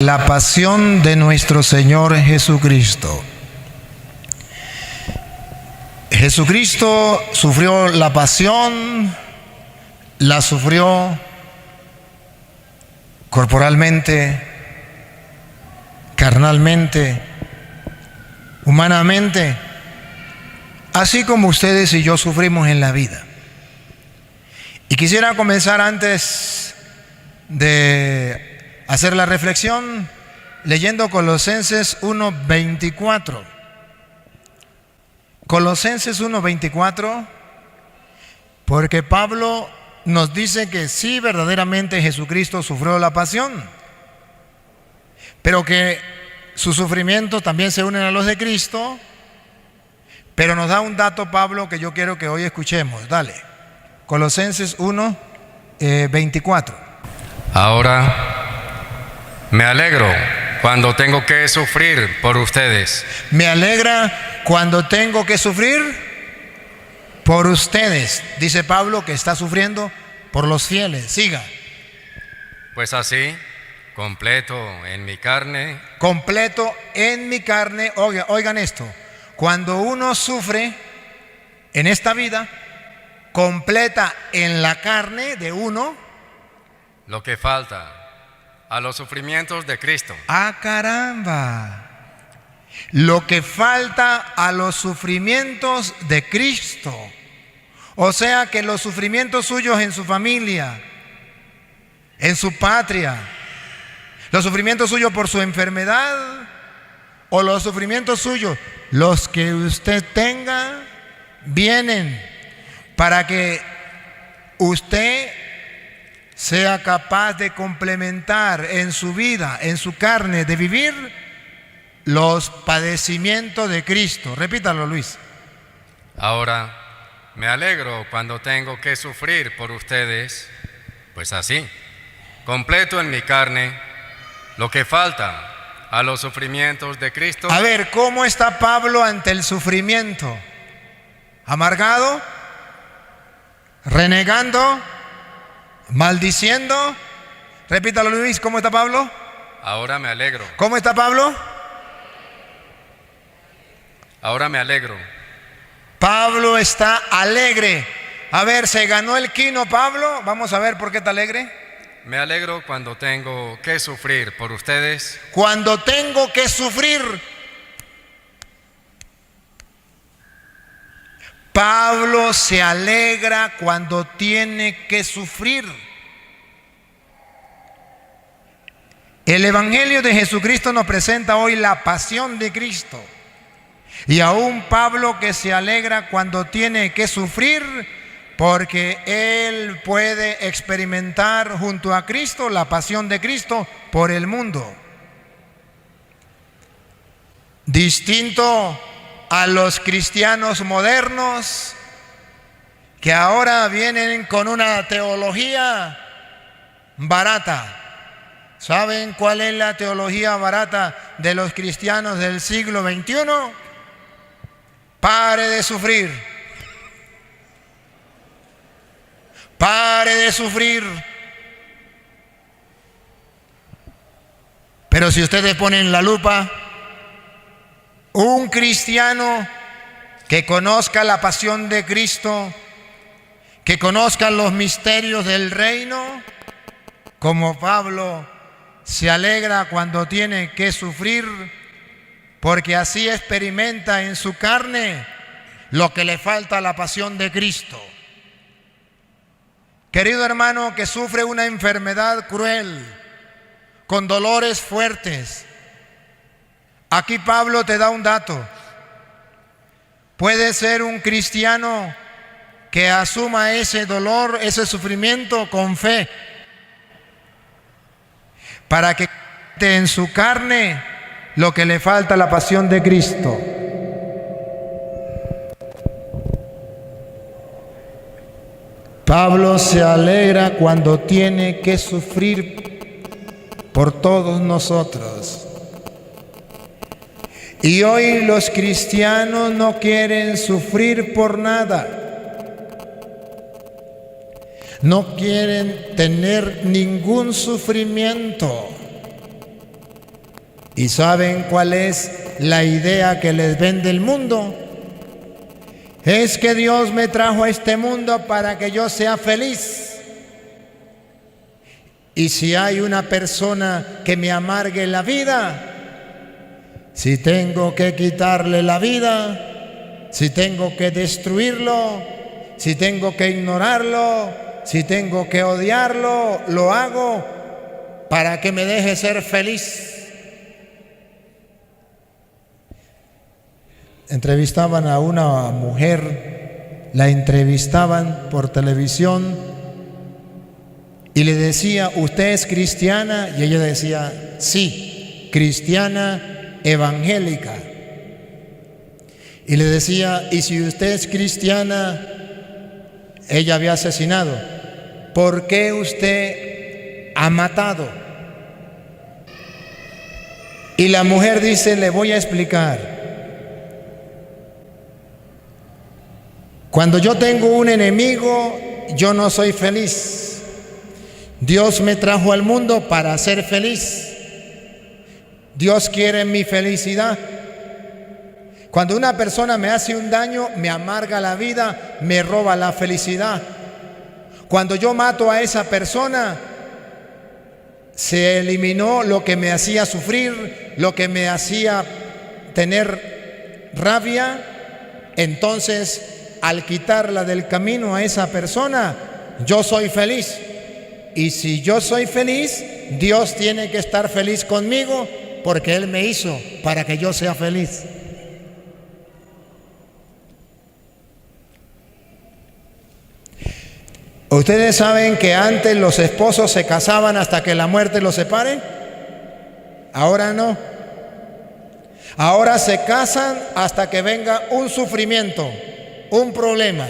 La pasión de nuestro Señor Jesucristo. Jesucristo sufrió la pasión, la sufrió corporalmente, carnalmente, humanamente, así como ustedes y yo sufrimos en la vida. Y quisiera comenzar antes de hacer la reflexión leyendo Colosenses 1:24. Colosenses 1:24, porque Pablo nos dice que sí, verdaderamente Jesucristo sufrió la pasión, pero que sus sufrimientos también se unen a los de Cristo. Pero nos da un dato Pablo que yo quiero que hoy escuchemos. Dale, Colosenses 1:24. Ahora me alegro cuando tengo que sufrir por ustedes. Me alegra cuando tengo que sufrir por ustedes. Dice Pablo que está sufriendo por los fieles. Siga. Pues así, completo en mi carne. Completo en mi carne. Oigan esto. Cuando uno sufre en esta vida, completa en la carne de uno lo que falta a los sufrimientos de Cristo. ¡Ah, caramba! Lo que falta a los sufrimientos de Cristo. O sea que los sufrimientos suyos en su familia, en su patria, los sufrimientos suyos por su enfermedad, o los sufrimientos suyos, los que usted tenga, vienen para que usted sea capaz de complementar en su vida, en su carne, de vivir los padecimientos de Cristo. Repítalo, Luis. Ahora me alegro cuando tengo que sufrir por ustedes, pues así, completo en mi carne, lo que falta a los sufrimientos de Cristo. A ver, ¿cómo está Pablo ante el sufrimiento? ¿Amargado? ¿Renegando? ¿Maldiciendo? Repítalo, Luis, ¿cómo está Pablo? Ahora me alegro. ¿Cómo está Pablo? Ahora me alegro. Pablo está alegre. A ver, ¿se ganó el quino Pablo? Vamos a ver por qué está alegre. Me alegro cuando tengo que sufrir por ustedes. Cuando tengo que sufrir. Pablo se alegra cuando tiene que sufrir. El Evangelio de Jesucristo nos presenta hoy la pasión de Cristo. Y aún Pablo que se alegra cuando tiene que sufrir, porque él puede experimentar junto a Cristo la pasión de Cristo por el mundo. Distinto a los cristianos modernos que ahora vienen con una teología barata. ¿Saben cuál es la teología barata de los cristianos del siglo XXI? Pare de sufrir. Pare de sufrir. Pero si ustedes ponen la lupa, un cristiano que conozca la pasión de Cristo, que conozca los misterios del reino, como Pablo, se alegra cuando tiene que sufrir, porque así experimenta en su carne lo que le falta a la pasión de Cristo. Querido hermano que sufre una enfermedad cruel, con dolores fuertes, aquí Pablo te da un dato. Puede ser un cristiano que asuma ese dolor, ese sufrimiento con fe, para que en su carne lo que le falta a la pasión de Cristo. Pablo se alegra cuando tiene que sufrir por todos nosotros. Y hoy los cristianos no quieren sufrir por nada. No quieren tener ningún sufrimiento. ¿Y saben cuál es la idea que les vende el mundo? Es que Dios me trajo a este mundo para que yo sea feliz. Y si hay una persona que me amargue la vida, si tengo que quitarle la vida, si tengo que destruirlo, si tengo que ignorarlo, si tengo que odiarlo, lo hago para que me deje ser feliz. Entrevistaban a una mujer, la entrevistaban por televisión y le decía, ¿usted es cristiana? Y ella decía, sí, cristiana evangélica. Y le decía, ¿y si usted es cristiana? Ella había asesinado. ¿Por qué usted ha matado? Y la mujer dice, le voy a explicar. Cuando yo tengo un enemigo, yo no soy feliz. Dios me trajo al mundo para ser feliz. Dios quiere mi felicidad. Cuando una persona me hace un daño, me amarga la vida, me roba la felicidad. Cuando yo mato a esa persona, se eliminó lo que me hacía sufrir, lo que me hacía tener rabia. Entonces, al quitarla del camino a esa persona, yo soy feliz. Y si yo soy feliz, Dios tiene que estar feliz conmigo, porque Él me hizo para que yo sea feliz. ¿Ustedes saben que antes los esposos se casaban hasta que la muerte los separe? Ahora no. Ahora se casan hasta que venga un sufrimiento, un problema.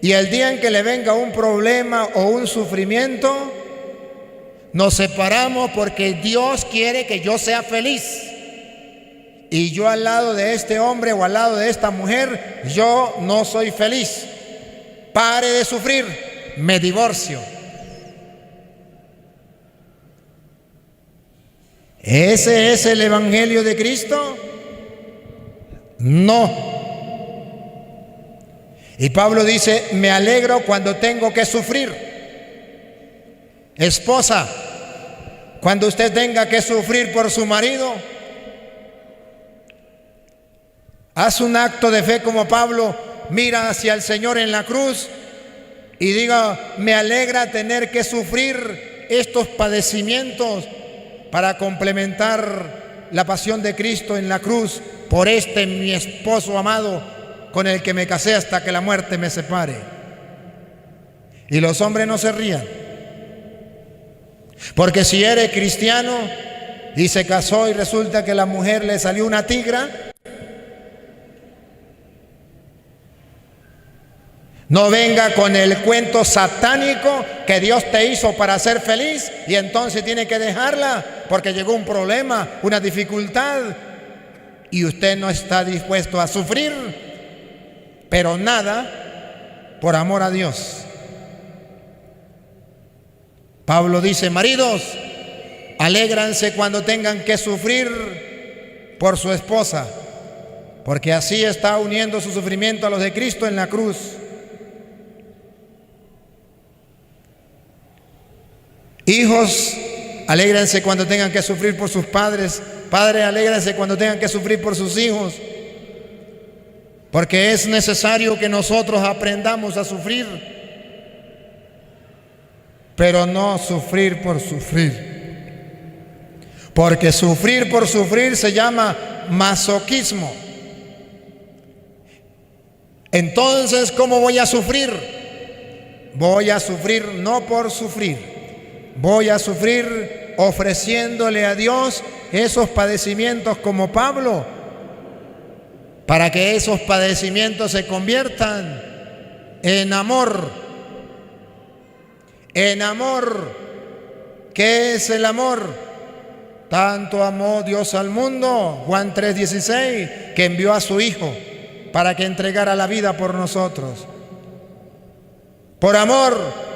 Y el día en que le venga un problema o un sufrimiento, nos separamos porque Dios quiere que yo sea feliz. Y yo al lado de este hombre o al lado de esta mujer, yo no soy feliz. Pare de sufrir, me divorcio. ¿Ese es el Evangelio de Cristo? No. Y Pablo dice, me alegro cuando tengo que sufrir. Esposa, cuando usted tenga que sufrir por su marido, haz un acto de fe como Pablo, mira hacia el Señor en la cruz y diga, me alegra tener que sufrir estos padecimientos para complementar la pasión de Cristo en la cruz por este mi esposo amado con el que me casé hasta que la muerte me separe. Y los hombres no se rían, porque si eres cristiano y se casó y resulta que la mujer le salió una tigra, no venga con el cuento satánico que Dios te hizo para ser feliz y entonces tiene que dejarla porque llegó un problema, una dificultad y usted no está dispuesto a sufrir, pero nada por amor a Dios. Pablo dice, maridos, alégranse cuando tengan que sufrir por su esposa, porque así está uniendo su sufrimiento a los de Cristo en la cruz. Hijos, alégrense cuando tengan que sufrir por sus padres. Padres, alégrense cuando tengan que sufrir por sus hijos. Porque es necesario que nosotros aprendamos a sufrir, pero no sufrir por sufrir. Porque sufrir por sufrir se llama masoquismo. Entonces, ¿cómo voy a sufrir? Voy a sufrir no por sufrir. Voy a sufrir ofreciéndole a Dios esos padecimientos como Pablo, para que esos padecimientos se conviertan en amor. En amor. ¿Qué es el amor? Tanto amó Dios al mundo, Juan 3:16, que envió a su Hijo para que entregara la vida por nosotros. Por amor,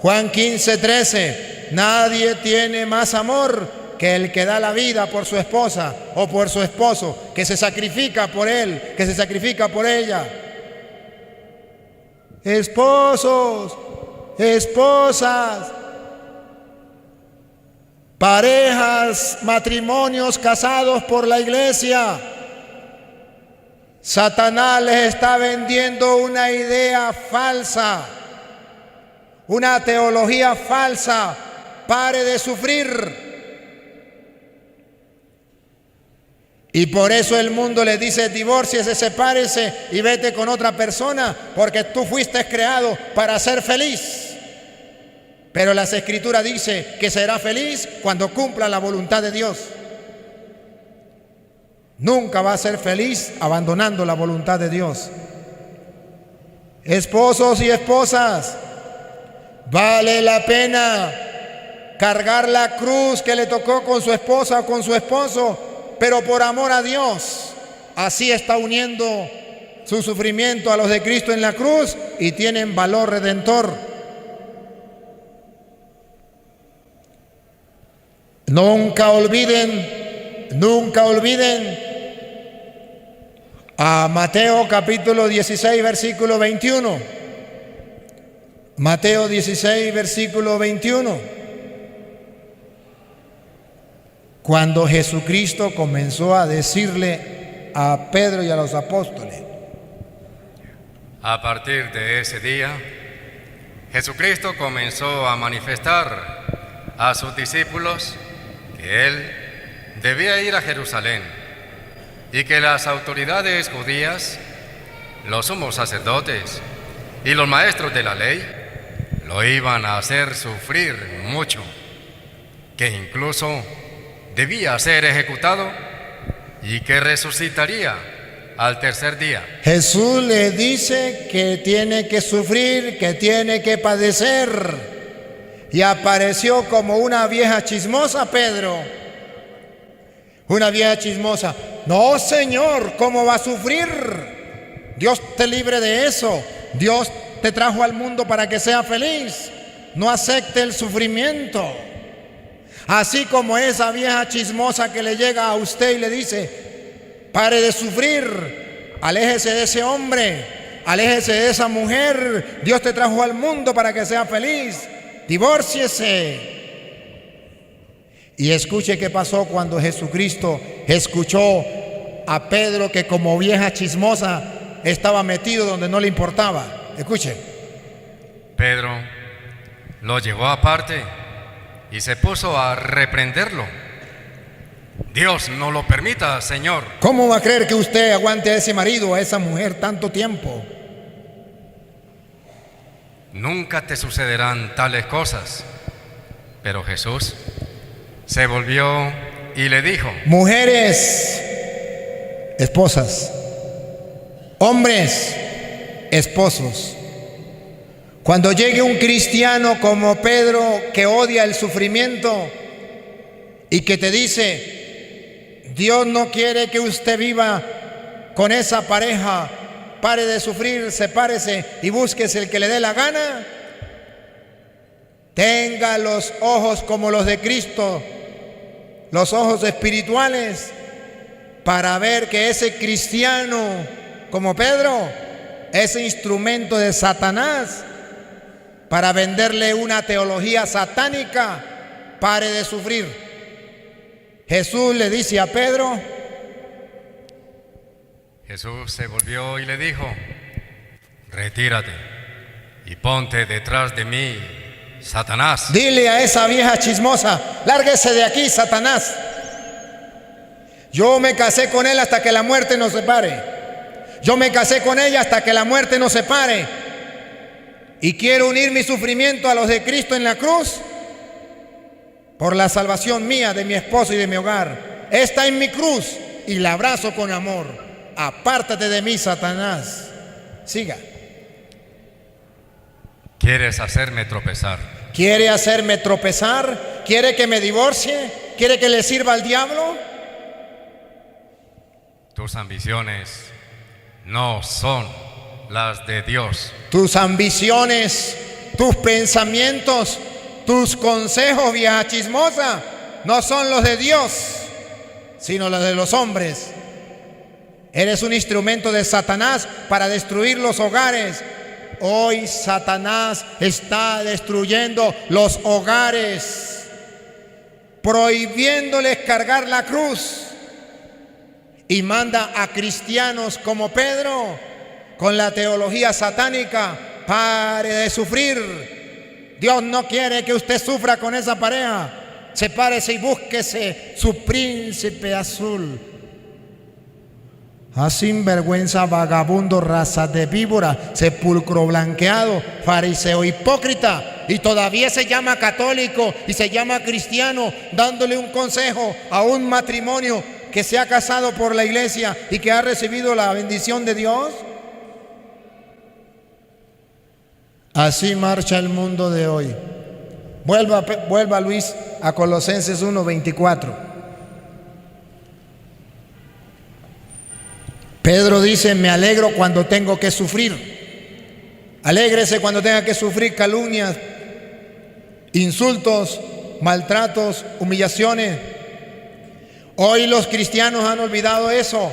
Juan 15:13, nadie tiene más amor que el que da la vida por su esposa o por su esposo, que se sacrifica por él, que se sacrifica por ella. Esposos, esposas, parejas, matrimonios casados por la iglesia. Satanás les está vendiendo una idea falsa, una teología falsa. Pare de sufrir. Y por eso el mundo le dice: divórciese, sepárese y vete con otra persona, porque tú fuiste creado para ser feliz. Pero las Escrituras dicen que será feliz cuando cumpla la voluntad de Dios. Nunca va a ser feliz abandonando la voluntad de Dios. Esposos y esposas, vale la pena cargar la cruz que le tocó con su esposa o con su esposo, pero por amor a Dios. Así está uniendo su sufrimiento a los de Cristo en la cruz y tienen valor redentor. Nunca olviden a Mateo capítulo 16, versículo 21. Mateo 16, versículo 21. Cuando Jesucristo comenzó a decirle a Pedro y a los apóstoles: a partir de ese día, Jesucristo comenzó a manifestar a sus discípulos que Él debía ir a Jerusalén y que las autoridades judías, los sumos sacerdotes y los maestros de la ley lo iban a hacer sufrir mucho, que incluso debía ser ejecutado y que resucitaría al tercer día. Jesús le dice que tiene que sufrir, que tiene que padecer. Y apareció como una vieja chismosa, Pedro. Una vieja chismosa. No, Señor, ¿cómo va a sufrir? Dios te libre de eso. Dios te trajo al mundo para que sea feliz. No acepte el sufrimiento. Así como esa vieja chismosa que le llega a usted y le dice: pare de sufrir, aléjese de ese hombre, aléjese de esa mujer. Dios te trajo al mundo para que sea feliz. Divórciese. Y escuche qué pasó cuando Jesucristo escuchó a Pedro, que como vieja chismosa estaba metido donde no le importaba. Escuche. Pedro lo llevó aparte y se puso a reprenderlo. Dios no lo permita, Señor. ¿Cómo va a creer que usted aguante a ese marido, a esa mujer tanto tiempo? Nunca te sucederán tales cosas. Pero Jesús se volvió y le dijo: mujeres, esposas; hombres, esposos. Cuando llegue un cristiano como Pedro, que odia el sufrimiento y que te dice: Dios no quiere que usted viva con esa pareja, pare de sufrir, sepárese y búsquese el que le dé la gana. Tenga los ojos como los de Cristo, los ojos espirituales, para ver que ese cristiano como Pedro, ese instrumento de Satanás para venderle una teología satánica, pare de sufrir. Jesús le dice a Pedro. Jesús se volvió y le dijo: retírate y ponte detrás de mí, Satanás. Dile a esa vieja chismosa: lárguese de aquí, Satanás. Yo me casé con él hasta que la muerte nos separe. Yo me casé con ella hasta que la muerte nos separe. Y quiero unir mi sufrimiento a los de Cristo en la cruz por la salvación mía, de mi esposo y de mi hogar. Esta es mi cruz y la abrazo con amor. Apártate de mí, Satanás. Siga. ¿Quieres hacerme tropezar? ¿Quiere hacerme tropezar? ¿Quiere que me divorcie? ¿Quiere que le sirva al diablo? Tus ambiciones no son las de Dios. Tus ambiciones, tus pensamientos, tus consejos, vieja chismosa, no son los de Dios, sino los de los hombres. Eres un instrumento de Satanás para destruir los hogares. Hoy Satanás está destruyendo los hogares, prohibiéndoles cargar la cruz, y manda a cristianos como Pedro con la teología satánica: pare de sufrir. Dios no quiere que usted sufra con esa pareja. Sepárese y búsquese su príncipe azul. Ah, sinvergüenza, vagabundo, raza de víbora, sepulcro blanqueado, fariseo hipócrita, y todavía se llama católico y se llama cristiano, dándole un consejo a un matrimonio que se ha casado por la iglesia y que ha recibido la bendición de Dios. Así marcha el mundo de hoy. Vuelva Luis a Colosenses 1:24. Pedro dice: me alegro cuando tengo que sufrir. Alégrese cuando tenga que sufrir calumnias, insultos, maltratos, humillaciones. Hoy los cristianos han olvidado eso.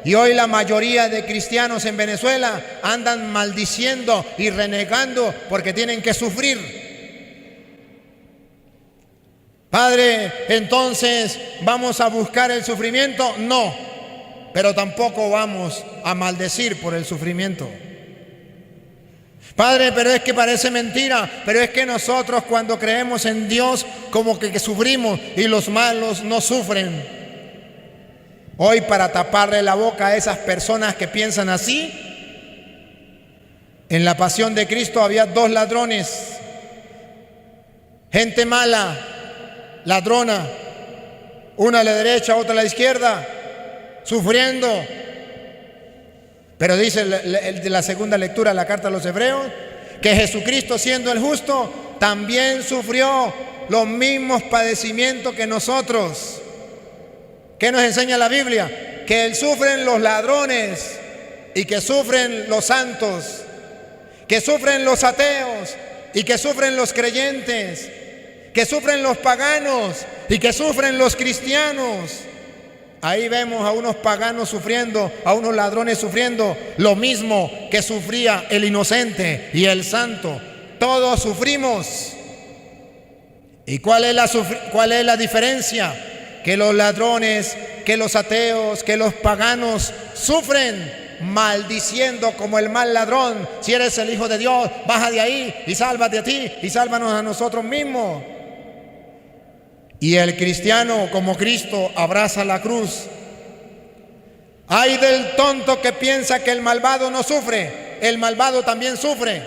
Y hoy la mayoría de cristianos en Venezuela andan maldiciendo y renegando porque tienen que sufrir. Padre, entonces, ¿vamos a buscar el sufrimiento? No, pero tampoco vamos a maldecir por el sufrimiento. Padre, pero es que parece mentira, pero es que nosotros cuando creemos en Dios como que sufrimos y los malos no sufren. Hoy, para taparle la boca a esas personas que piensan así, en la pasión de Cristo había dos ladrones, gente mala, ladrona, una a la derecha, otra a la izquierda, sufriendo. Pero dice el de la segunda lectura de la carta a los Hebreos que Jesucristo, siendo el justo, también sufrió los mismos padecimientos que nosotros. ¿Qué nos enseña la Biblia? Que sufren los ladrones y que sufren los santos, que sufren los ateos y que sufren los creyentes, que sufren los paganos y que sufren los cristianos. Ahí vemos a unos paganos sufriendo, a unos ladrones sufriendo lo mismo que sufría el inocente y el santo. Todos sufrimos. ¿Y cuál es la diferencia? Que los ladrones, que los ateos, que los paganos sufren maldiciendo como el mal ladrón: si eres el Hijo de Dios, baja de ahí y sálvate a ti y sálvanos a nosotros mismos. Y el cristiano, como Cristo, abraza la cruz. Ay del tonto que piensa que el malvado no sufre. El malvado también sufre,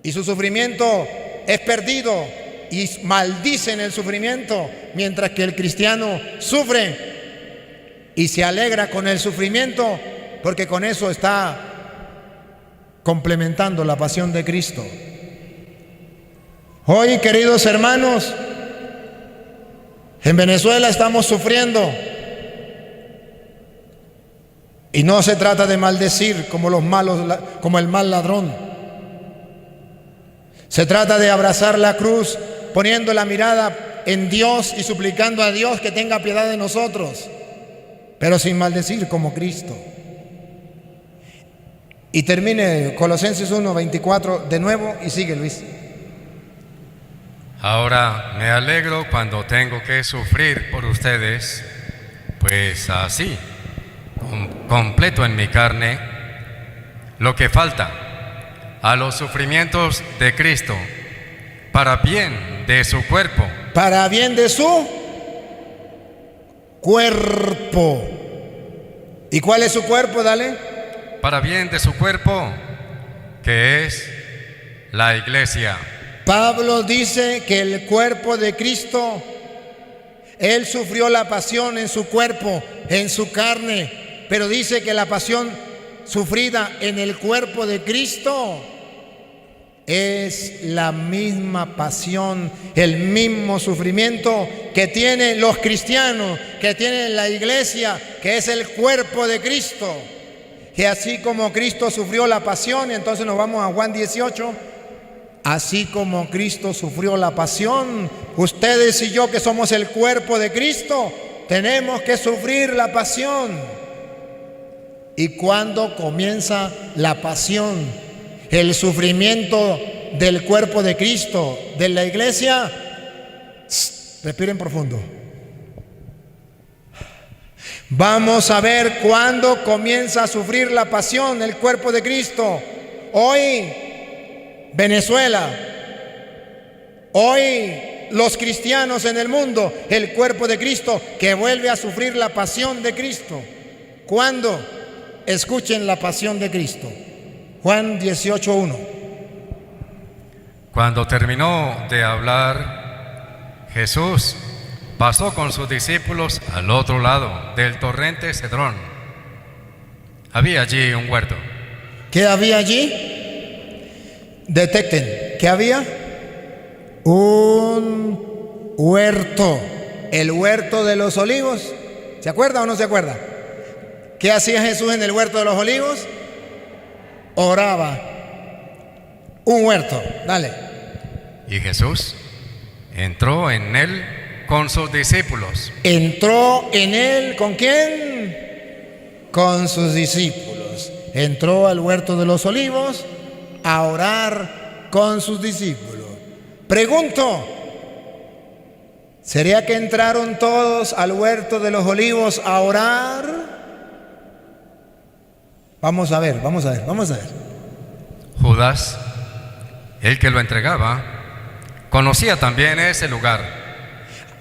y su sufrimiento es perdido, y maldicen el sufrimiento, mientras que el cristiano sufre y se alegra con el sufrimiento, porque con eso está complementando la pasión de Cristo. Hoy, queridos hermanos, en Venezuela estamos sufriendo, y no se trata de maldecir como los malos, como el mal ladrón. Se trata de abrazar la cruz, poniendo la mirada en Dios y suplicando a Dios que tenga piedad de nosotros, pero sin maldecir como Cristo. Y termine Colosenses 1:24 de nuevo y sigue, Luis. Ahora me alegro cuando tengo que sufrir por ustedes, pues así completo en mi carne lo que falta a los sufrimientos de Cristo, para bien de su cuerpo. Para bien de su cuerpo. ¿Y cuál es su cuerpo? Dale. Para bien de su cuerpo, que es la iglesia. Pablo dice que el cuerpo de Cristo, Él sufrió la pasión en su cuerpo, en su carne, pero dice que la pasión sufrida en el cuerpo de Cristo es la misma pasión, el mismo sufrimiento que tienen los cristianos, que tiene la iglesia, que es el cuerpo de Cristo. Que así como Cristo sufrió la pasión, entonces nos vamos a Juan 18, así como Cristo sufrió la pasión, ustedes y yo que somos el cuerpo de Cristo, tenemos que sufrir la pasión. ¿Y cuándo comienza la pasión? El sufrimiento del cuerpo de Cristo, de la iglesia. Respiren profundo. Vamos a ver cuándo comienza a sufrir la pasión el cuerpo de Cristo. Hoy, Venezuela. Hoy, los cristianos en el mundo, el cuerpo de Cristo que vuelve a sufrir la pasión de Cristo. ¿Cuándo? Escuchen la pasión de Cristo. Juan 18:1. Cuando terminó de hablar, Jesús pasó con sus discípulos al otro lado del torrente Cedrón. Había allí un huerto. ¿Qué había allí? Detecten, ¿qué había? Un huerto, el huerto de los olivos. ¿Se acuerda o no se acuerda? ¿Qué hacía Jesús en el huerto de los olivos? Oraba. Un huerto, dale. Y Jesús entró en él con sus discípulos. Entró en él, ¿con quién? Con sus discípulos. Entró al huerto de los olivos a orar con sus discípulos. Pregunto, ¿sería que entraron todos al huerto de los olivos a orar? Vamos a ver. Judas, el que lo entregaba, conocía también ese lugar.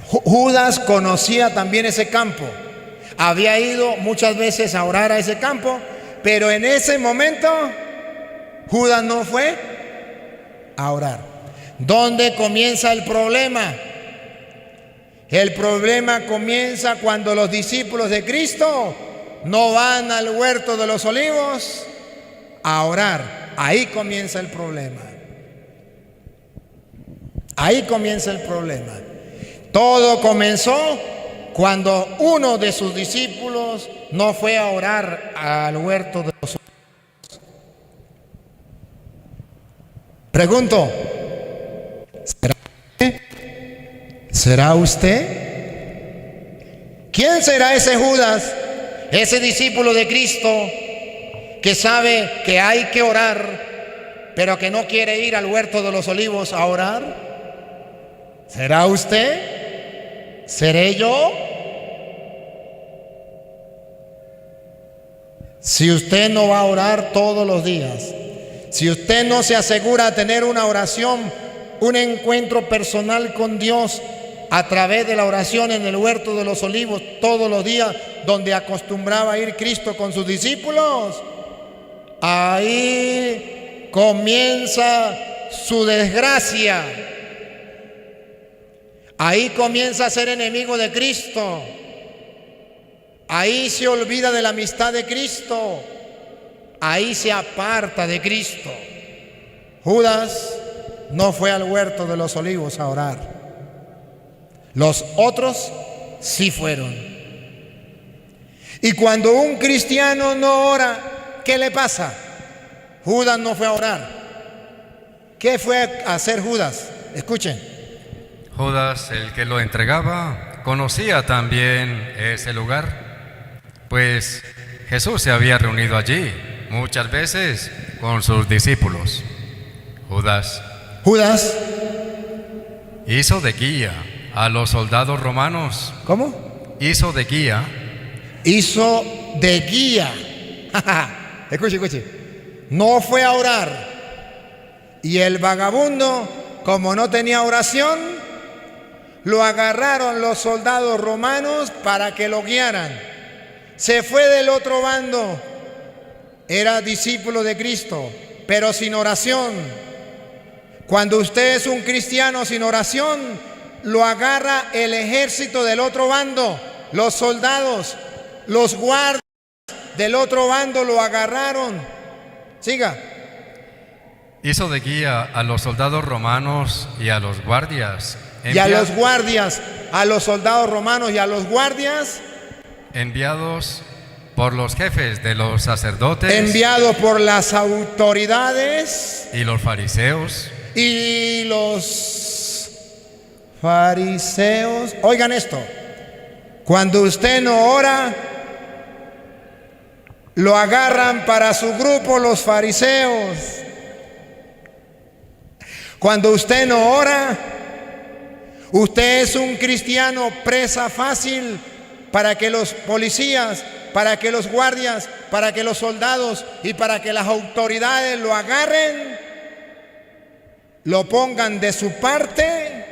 Judas conocía también ese campo. Había ido muchas veces a orar a ese campo, pero en ese momento Judas no fue a orar. ¿Dónde comienza el problema? El problema comienza cuando los discípulos de Cristo no van al huerto de los olivos a orar. Ahí comienza el problema. Ahí comienza el problema. Todo comenzó cuando uno de sus discípulos no fue a orar al huerto de los olivos. Pregunto, ¿será usted? ¿Quién será ese Judas? Ese discípulo de Cristo que sabe que hay que orar, pero que no quiere ir al huerto de los olivos a orar. ¿Será usted? ¿Seré yo? Si usted no va a orar todos los días, si usted no se asegura de tener una oración, un encuentro personal con Dios a través de la oración en el huerto de los olivos todos los días, donde acostumbraba a ir Cristo con sus discípulos, ahí comienza su desgracia. Ahí comienza a ser enemigo de Cristo. Ahí se olvida de la amistad de Cristo. Ahí se aparta de Cristo. Judas no fue al huerto de los olivos a orar. Los otros sí fueron. Y cuando un cristiano no ora, ¿qué le pasa? Judas no fue a orar. ¿Qué fue a hacer Judas? Escuchen. Judas, el que lo entregaba, conocía también ese lugar, pues Jesús se había reunido allí muchas veces con sus discípulos. Judas hizo de guía a los soldados romanos. ¿Cómo? Hizo de guía. Hizo de guía. Escuche. No fue a orar. Y el vagabundo, como no tenía oración, lo agarraron los soldados romanos para que lo guiaran. Se fue del otro bando. Era discípulo de Cristo, pero sin oración. Cuando usted es un cristiano sin oración, lo agarra el ejército del otro bando. Los soldados, los guardias del otro bando lo agarraron. Siga. Hizo de guía a los soldados romanos y a los guardias. Y a los guardias, a los soldados romanos y a los guardias. Enviados por los jefes de los sacerdotes. Enviados por las autoridades. Y los fariseos. Y los fariseos, oigan esto, cuando usted no ora, lo agarran para su grupo los fariseos. Cuando usted no ora, usted es un cristiano presa fácil para que los policías, para que los guardias, para que los soldados y para que las autoridades lo agarren, lo pongan de su parte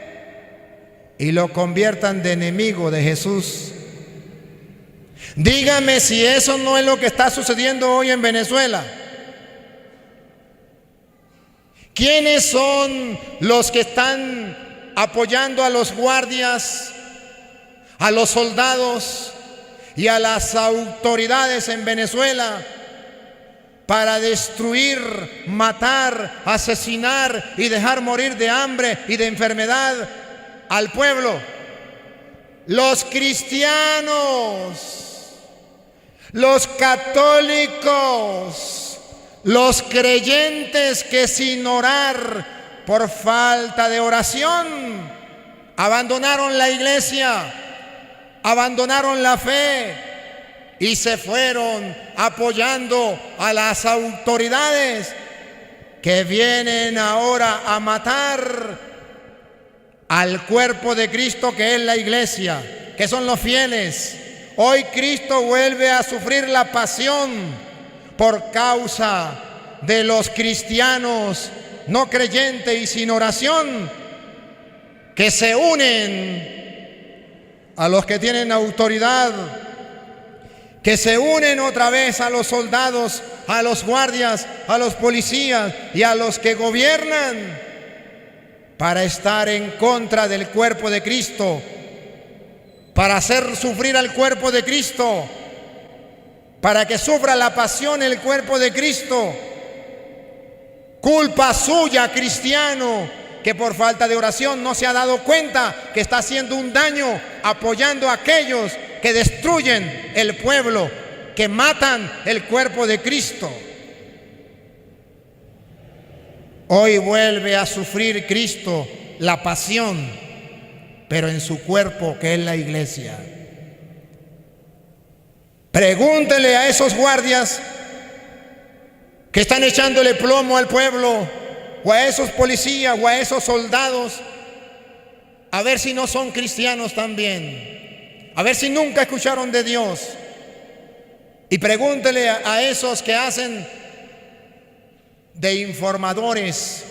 y lo conviertan de enemigo de Jesús. Dígame si eso no es lo que está sucediendo hoy en Venezuela. ¿Quiénes son los que están apoyando a los guardias, a los soldados y a las autoridades en Venezuela para destruir, matar, asesinar y dejar morir de hambre y de enfermedad al pueblo? Los cristianos, los católicos, los creyentes que sin orar por falta de oración abandonaron la iglesia, abandonaron la fe y se fueron apoyando a las autoridades que vienen ahora a matar al cuerpo de Cristo, que es la iglesia, que son los fieles. Hoy Cristo vuelve a sufrir la pasión por causa de los cristianos no creyentes y sin oración, que se unen a los que tienen autoridad, que se unen otra vez a los soldados, a los guardias, a los policías y a los que gobiernan para estar en contra del cuerpo de Cristo, para hacer sufrir al cuerpo de Cristo, para que sufra la pasión el cuerpo de Cristo. Culpa suya, cristiano, que por falta de oración no se ha dado cuenta que está haciendo un daño apoyando a aquellos que destruyen el pueblo, que matan el cuerpo de Cristo. Hoy vuelve a sufrir Cristo la pasión, pero en su cuerpo, que es la iglesia. Pregúntele a esos guardias que están echándole plomo al pueblo, o a esos policías, o a esos soldados, a ver si no son cristianos también, a ver si nunca escucharon de Dios. Y pregúntele a esos que hacen de informadores,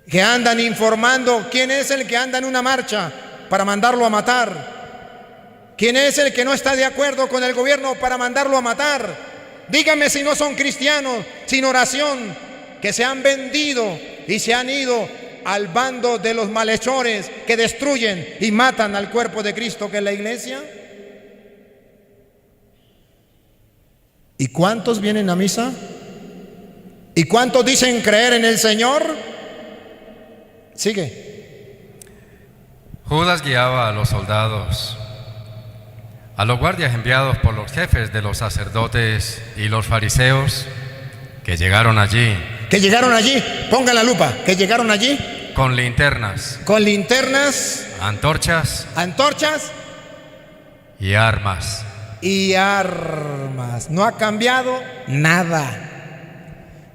que andan informando quién es el que anda en una marcha para mandarlo a matar, quién es el que no está de acuerdo con el gobierno para mandarlo a matar. Dígame si no son cristianos sin oración, que se han vendido y se han ido al bando de los malhechores que destruyen y matan al cuerpo de Cristo, que es la iglesia. ¿Y cuántos vienen a misa? ¿Y cuántos dicen creer en el Señor? Sigue. Judas guiaba a los soldados, a los guardias enviados por los jefes de los sacerdotes y los fariseos, que llegaron allí. Que llegaron allí, pongan la lupa, que llegaron allí. Con linternas. Con linternas. Antorchas. Antorchas. Y armas. Y armas. No ha cambiado nada.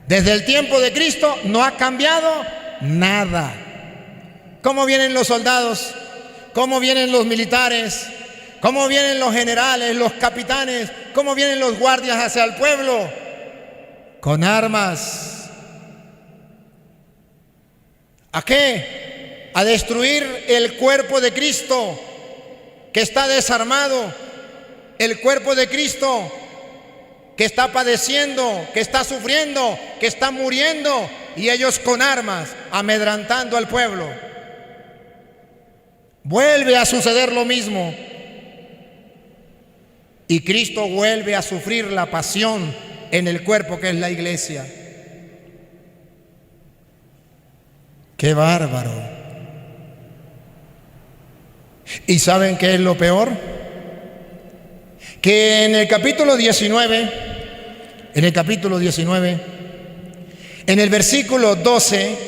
Desde el tiempo de Cristo no ha cambiado nada. ¿Cómo vienen los soldados? ¿Cómo vienen los militares? ¿Cómo vienen los generales, los capitanes? ¿Cómo vienen los guardias hacia el pueblo? Con armas. ¿A qué? A destruir el cuerpo de Cristo, que está desarmado, el cuerpo de Cristo que está padeciendo, que está sufriendo, que está muriendo, y ellos con armas amedrantando al pueblo. Vuelve a suceder lo mismo, y Cristo vuelve a sufrir la pasión en el cuerpo, que es la iglesia. ¡Qué bárbaro! ¿Y saben qué es lo peor? Que en el capítulo 19, En el versículo 12,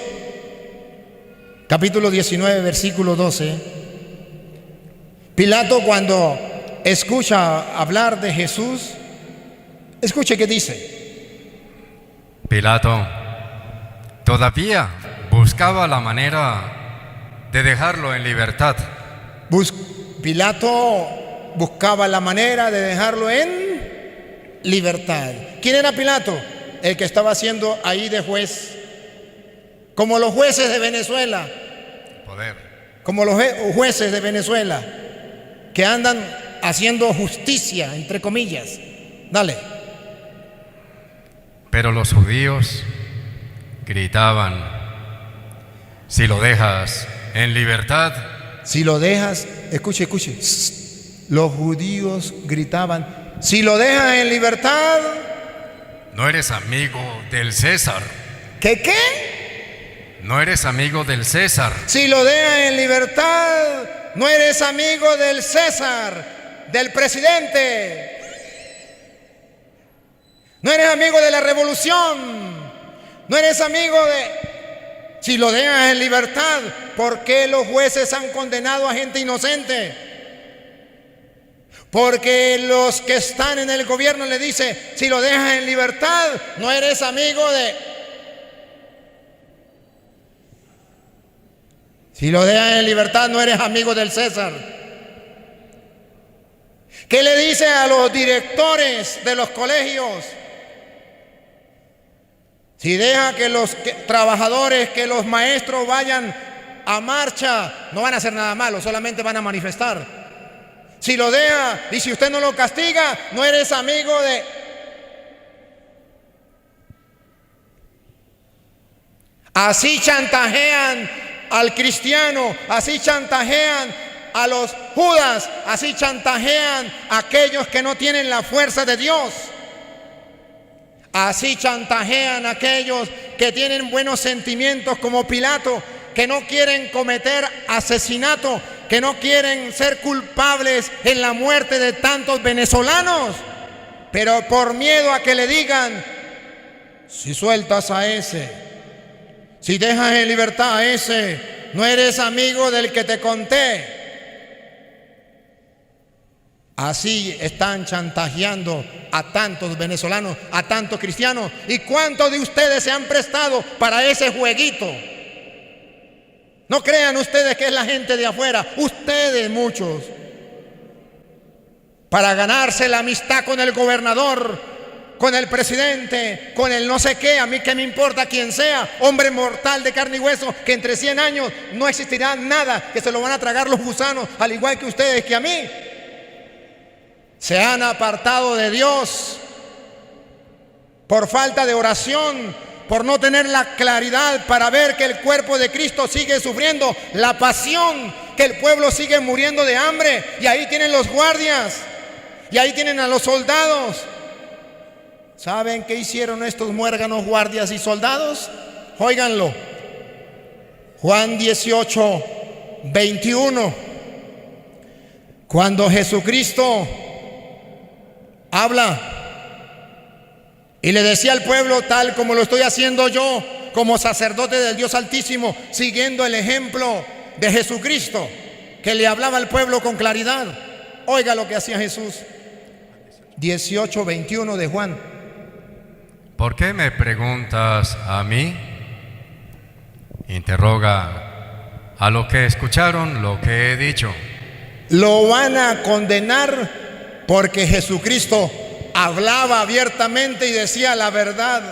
capítulo 19, versículo 12, Pilato, cuando escucha hablar de Jesús, escuche qué dice. Pilato todavía buscaba la manera de dejarlo en libertad. Pilato buscaba la manera de dejarlo en libertad. ¿Quién era Pilato? El que estaba haciendo ahí de juez, como los jueces de Venezuela. Poder. Como los jueces de Venezuela, que andan haciendo justicia, entre comillas. Dale. Pero los judíos gritaban: si lo dejas en libertad. Si lo dejas, escuche. Los judíos gritaban: si lo dejas en libertad, No eres amigo del César. ¿Qué? No eres amigo del César. Si lo dejas en libertad, no eres amigo del César, del presidente. No eres amigo de la revolución. No eres amigo de... Si lo dejas en libertad, ¿por qué los jueces han condenado a gente inocente? Porque los que están en el gobierno le dicen: si lo dejas en libertad, no eres amigo de... Si lo dejas en libertad, no eres amigo del César. ¿Qué le dice a los directores de los colegios? Si deja que los trabajadores, que los maestros vayan a marcha, no van a hacer nada malo, solamente van a manifestar. Si lo deja y si usted no lo castiga, no eres amigo de... Así chantajean al cristiano, así chantajean a los judas, así chantajean a aquellos que no tienen la fuerza de Dios. Así chantajean a aquellos que tienen buenos sentimientos, como Pilato, que no quieren cometer asesinato, que no quieren ser culpables en la muerte de tantos venezolanos, pero por miedo a que le digan: si sueltas a ese, si dejas en libertad a ese, no eres amigo del que te conté. Así están chantajeando a tantos venezolanos, a tantos cristianos. ¿Y cuántos de ustedes se han prestado para ese jueguito? No crean ustedes que es la gente de afuera, ustedes muchos, para ganarse la amistad con el gobernador, con el presidente, con el no sé qué. A mí qué me importa quién sea, hombre mortal de carne y hueso, que entre 100 años no existirá nada, que se lo van a tragar los gusanos, al igual que ustedes, que a mí. Se han apartado de Dios por falta de oración, por no tener la claridad para ver que el cuerpo de Cristo sigue sufriendo la pasión, que el pueblo sigue muriendo de hambre. Y ahí tienen los guardias, y ahí tienen a los soldados. ¿Saben qué hicieron estos muérganos guardias y soldados? Óiganlo. Juan 18, 21. Cuando Jesucristo habla y le decía al pueblo, tal como lo estoy haciendo yo como sacerdote del Dios Altísimo, siguiendo el ejemplo de Jesucristo, que le hablaba al pueblo con claridad. Oiga lo que hacía Jesús. 18, 21 de Juan. ¿Por qué me preguntas a mí? Interroga a los que escucharon lo que he dicho. Lo van a condenar porque Jesucristo hablaba abiertamente y decía la verdad.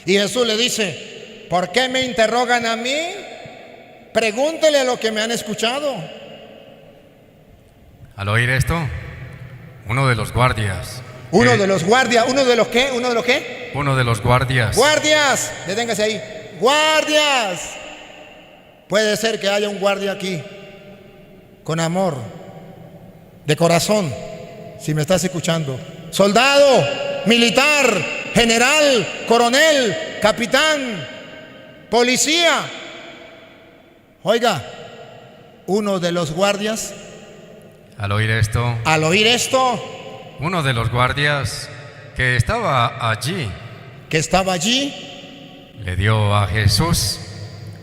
Y Jesús le dice: ¿por qué me interrogan a mí? Pregúntele a los que me han escuchado. Al oír esto, uno de los guardias. ¿Uno de los guardias? ¿Uno de los qué? ¿Uno de los qué? Uno de los guardias. ¡Guardias! Deténgase ahí. ¡Guardias! Puede ser que haya un guardia aquí con amor, de corazón, si me estás escuchando. Soldado, militar, general, coronel, capitán, policía. Oiga, uno de los guardias, al oír esto, uno de los guardias que estaba allí, le dio a Jesús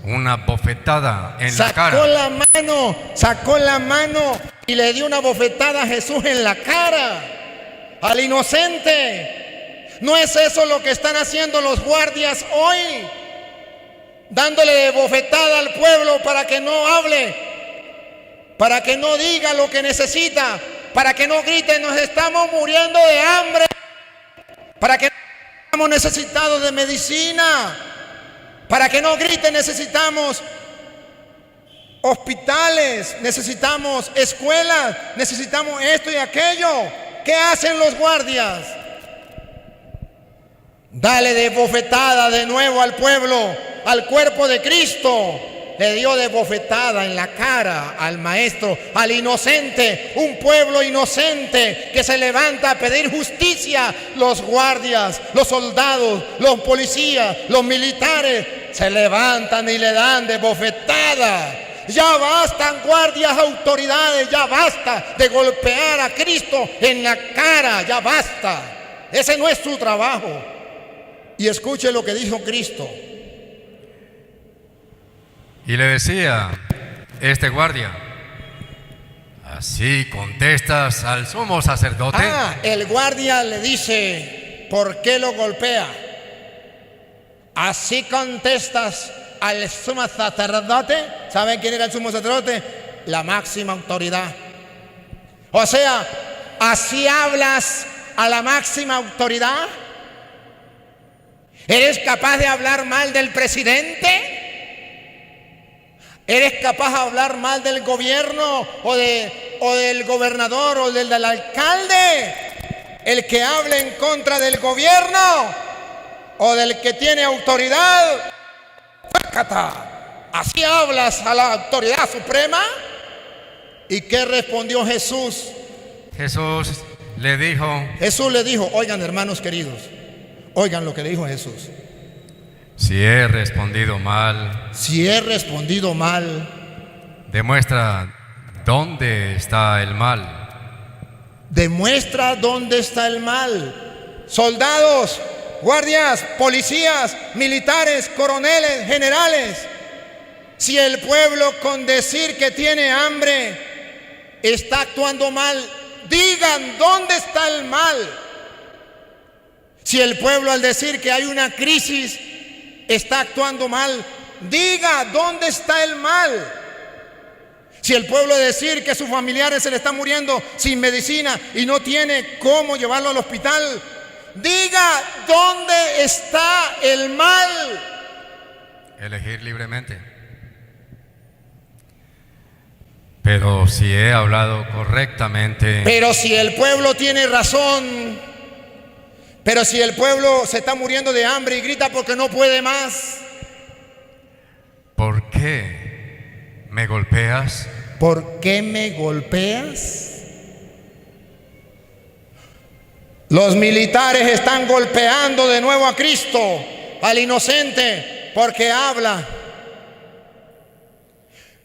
una bofetada en la cara. Sacó la mano y le dio una bofetada a Jesús en la cara, al inocente. ¿No es eso lo que están haciendo los guardias hoy? Dándole bofetada al pueblo para que no hable, para que no diga lo que necesita, para que no grite: nos estamos muriendo de hambre, para que no estamos necesitados de medicina, para que no grite: necesitamos hospitales, necesitamos escuelas, necesitamos esto y aquello. ¿Qué hacen los guardias? Dale de bofetada de nuevo al pueblo, al cuerpo de Cristo. Le dio de bofetada en la cara al maestro, al inocente, un pueblo inocente que se levanta a pedir justicia. Los guardias, los soldados, los policías, los militares se levantan y le dan de bofetada. Ya bastan, guardias, autoridades, ya basta de golpear a Cristo en la cara, ya basta. Ese no es su trabajo. Y escuche lo que dijo Cristo. Y le decía este guardia: ¿así contestas al sumo sacerdote? El guardia le dice: ¿por qué lo golpea? ¿Así contestas al sumo sacerdote? ¿Saben quién era el sumo sacerdote? La máxima autoridad. O sea, ¿así hablas a la máxima autoridad? ¿Eres capaz de hablar mal del presidente? ¿Eres capaz de hablar mal del gobierno o del gobernador o del alcalde? El que hable en contra del gobierno o del que tiene autoridad. ¿Así hablas a la autoridad suprema? ¿Y qué respondió Jesús? Jesús le dijo, oigan, hermanos queridos, oigan lo que le dijo Jesús. Si he respondido mal, demuestra dónde está el mal. Demuestra dónde está el mal. Soldados, guardias, policías, militares, coroneles, generales. Si el pueblo con decir que tiene hambre está actuando mal, digan dónde está el mal. Si el pueblo al decir que hay una crisis está actuando mal, diga dónde está el mal. Si el pueblo decir que sus familiares se le están muriendo sin medicina y no tiene cómo llevarlo al hospital, diga dónde está el mal. Elegir libremente. Pero si he hablado correctamente. Pero si el pueblo tiene razón. Pero si el pueblo se está muriendo de hambre y grita porque no puede más. ¿Por qué me golpeas? ¿Por qué me golpeas? Los militares están golpeando de nuevo a Cristo, al inocente, porque habla.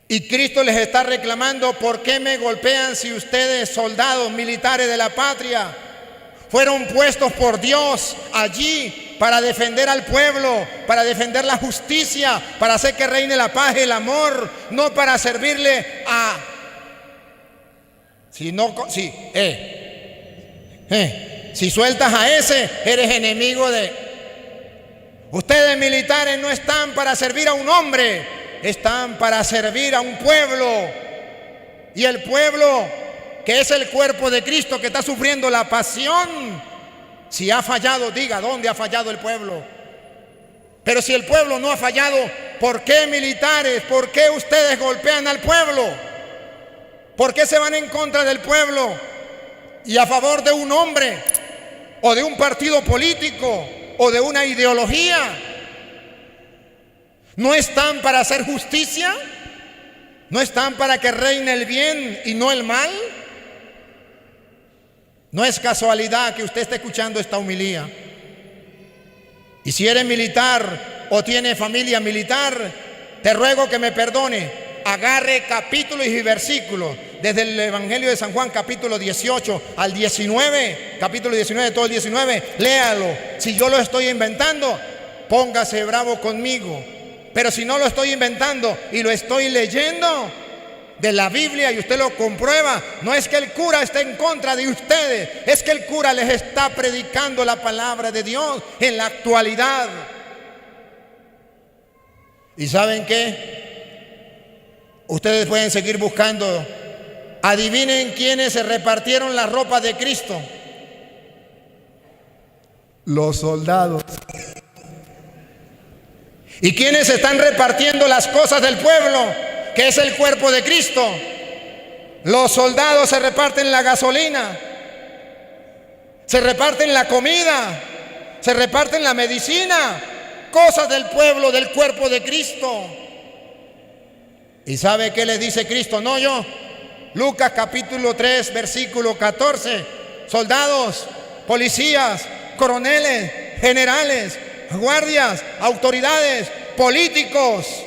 Y Cristo les está reclamando: ¿por qué me golpean si ustedes, soldados militares de la patria, fueron puestos por Dios allí para defender al pueblo, para defender la justicia, para hacer que reine la paz y el amor, no para servirle a... Si sueltas a ese, eres enemigo de... Ustedes militares no están para servir a un hombre, están para servir a un pueblo. Y el pueblo, que es el cuerpo de Cristo, que está sufriendo la pasión, si ha fallado, diga dónde ha fallado el pueblo. Pero si el pueblo no ha fallado, ¿por qué militares? ¿Por qué ustedes golpean al pueblo? ¿Por qué se van en contra del pueblo y a favor de un hombre o de un partido político o de una ideología? ¿No están para hacer justicia? ¿No están para que reine el bien y no el mal? No es casualidad que usted esté escuchando esta homilía. Y si eres militar o tiene familia militar, te ruego que me perdone. Agarre capítulos y versículos desde el Evangelio de San Juan, capítulo 18 al 19, capítulo 19, todo el 19, léalo. Si yo lo estoy inventando, póngase bravo conmigo. Pero si no lo estoy inventando y lo estoy leyendo de la Biblia y usted lo comprueba, no es que el cura esté en contra de ustedes, es que el cura les está predicando la palabra de Dios en la actualidad. ¿Y saben qué? Ustedes pueden seguir buscando. Adivinen quiénes se repartieron la ropa de Cristo. Los soldados. ¿Y quiénes están repartiendo las cosas del pueblo, que es el cuerpo de Cristo? Los soldados se reparten la gasolina, se reparten la comida, se reparten la medicina, cosas del pueblo, del cuerpo de Cristo. ¿Y sabe qué le dice Cristo? No yo. Lucas capítulo 3, versículo 14. Soldados, policías, coroneles, generales, guardias, autoridades, políticos,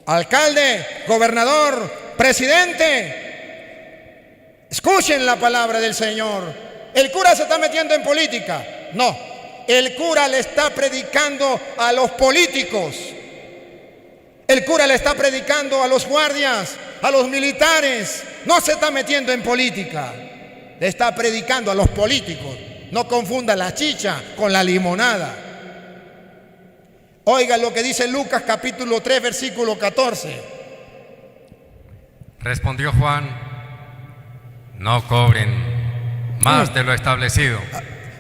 alcalde, gobernador, presidente, escuchen la palabra del Señor. ¿El cura se está metiendo en política? No, el cura le está predicando a los políticos. El cura le está predicando a los guardias, a los militares. No se está metiendo en política, le está predicando a los políticos. No confunda la chicha con la limonada. Oiga lo que dice Lucas capítulo 3, versículo 14. Respondió Juan: no cobren más de lo establecido.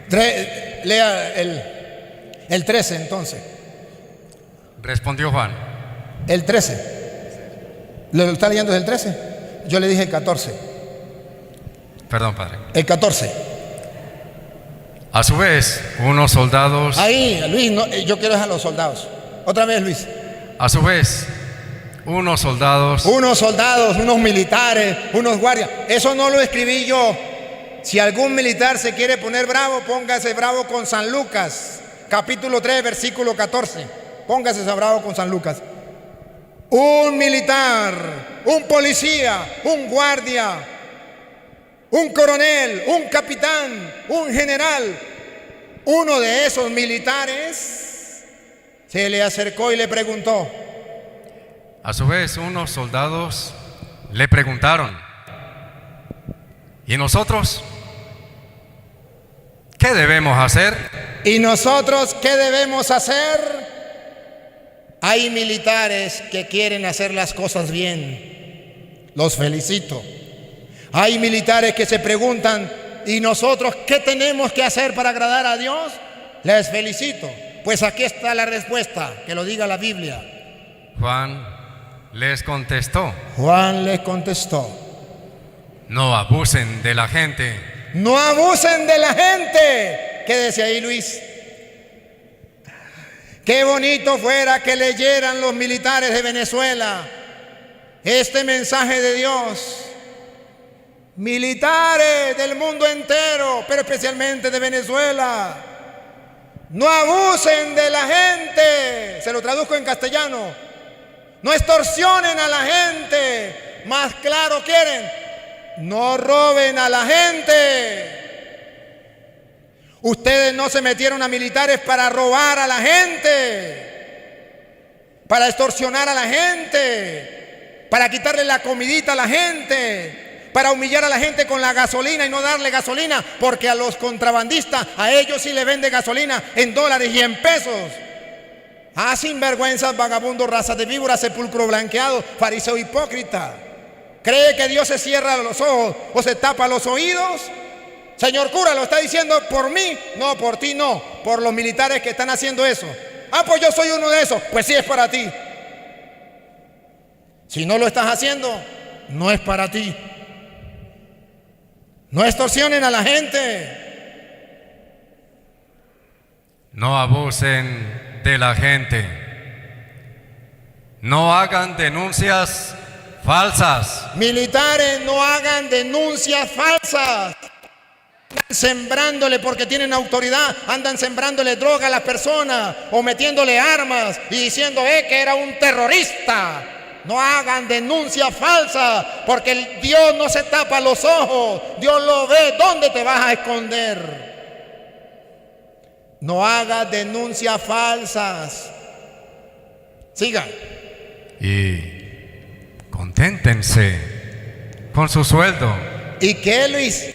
Lea el 13 entonces. Respondió Juan. El 13. ¿Lo está leyendo desde el 13? Yo le dije el 14. Perdón, padre. El 14. A su vez, unos soldados... Ahí, Luis, no, yo quiero dejar a los soldados. Otra vez, Luis. A su vez, unos soldados... Unos soldados, unos militares, unos guardias. Eso no lo escribí yo. Si algún militar se quiere poner bravo, póngase bravo con San Lucas, capítulo 3, versículo 14. Póngase bravo con San Lucas. Un militar, un policía, un guardia, un coronel, un capitán, un general, uno de esos militares se le acercó y le preguntó. A su vez, unos soldados le preguntaron: ¿y nosotros qué debemos hacer? ¿Y nosotros qué debemos hacer? Hay militares que quieren hacer las cosas bien. Los felicito. Hay militares que se preguntan: ¿y nosotros qué tenemos que hacer para agradar a Dios? Les felicito. Pues aquí está la respuesta, que lo diga la Biblia. Juan les contestó: Juan les contestó: no abusen de la gente. No abusen de la gente. Quédese ahí, Luis. Qué bonito fuera que leyeran los militares de Venezuela este mensaje de Dios. Militares del mundo entero, pero especialmente de Venezuela, no abusen de la gente. Se lo traduzco en castellano: no extorsionen a la gente. Más claro quieren: no roben a la gente. Ustedes no se metieron a militares para robar a la gente, para extorsionar a la gente, para quitarle la comidita a la gente, para humillar a la gente con la gasolina y no darle gasolina, porque a los contrabandistas, a ellos sí le vende gasolina en dólares y en pesos. Ah, sinvergüenzas, vagabundos, raza de víboras, sepulcro blanqueado, fariseo hipócrita. ¿Cree que Dios se cierra los ojos o se tapa los oídos? Señor cura, ¿lo está diciendo por mí? No, por ti no, por los militares que están haciendo eso. Ah, pues yo soy uno de esos. Pues sí, es para ti. Si no lo estás haciendo, no es para ti. No extorsionen a la gente. No abusen de la gente. No hagan denuncias falsas. Militares, no hagan denuncias falsas. Sembrándole, porque tienen autoridad, andan sembrándole droga a las personas o metiéndole armas y diciendo que era un terrorista. No hagan denuncias falsas, porque el Dios no se tapa los ojos, Dios lo ve. ¿Dónde te vas a esconder? No haga denuncias falsas. Siga. Y conténtense con su sueldo. ¿Y qué, Luis?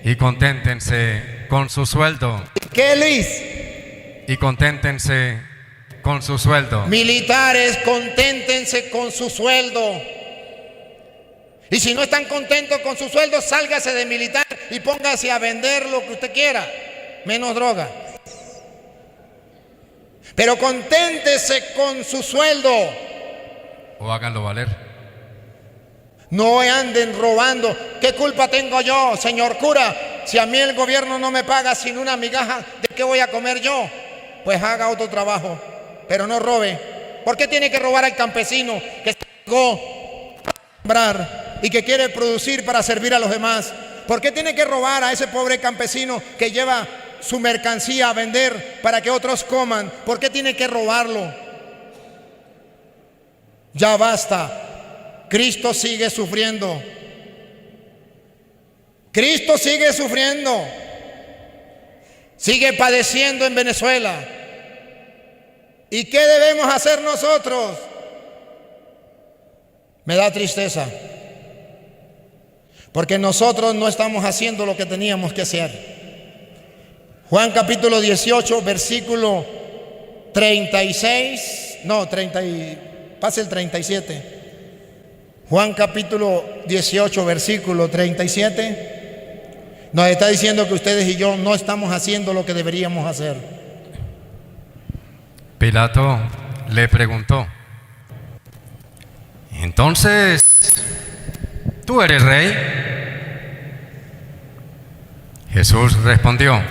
Y conténtense con su sueldo. ¿Y qué, Luis? Y conténtense con su sueldo. Militares, conténtense con su sueldo. Y si no están contentos con su sueldo, sálgase de militar y póngase a vender lo que usted quiera, menos droga. Pero conténtese con su sueldo. O háganlo valer. No anden robando. ¿Qué culpa tengo yo, señor cura? Si a mí el gobierno no me paga sin una migaja, ¿de qué voy a comer yo? Pues haga otro trabajo, pero no robe. ¿Por qué tiene que robar al campesino que se llegó a sembrar y que quiere producir para servir a los demás? ¿Por qué tiene que robar a ese pobre campesino que lleva su mercancía a vender para que otros coman? ¿Por qué tiene que robarlo? Ya basta. Cristo sigue sufriendo. Cristo sigue sufriendo. Sigue padeciendo en Venezuela. ¿Y qué debemos hacer nosotros? Me da tristeza, porque nosotros no estamos haciendo lo que teníamos que hacer. Juan capítulo 18, versículo 36, no, 30 pase el 37. Juan capítulo 18, versículo 37, nos está diciendo que ustedes y yo no estamos haciendo lo que deberíamos hacer. Pilato le preguntó: entonces, ¿tú eres rey? Jesús respondió: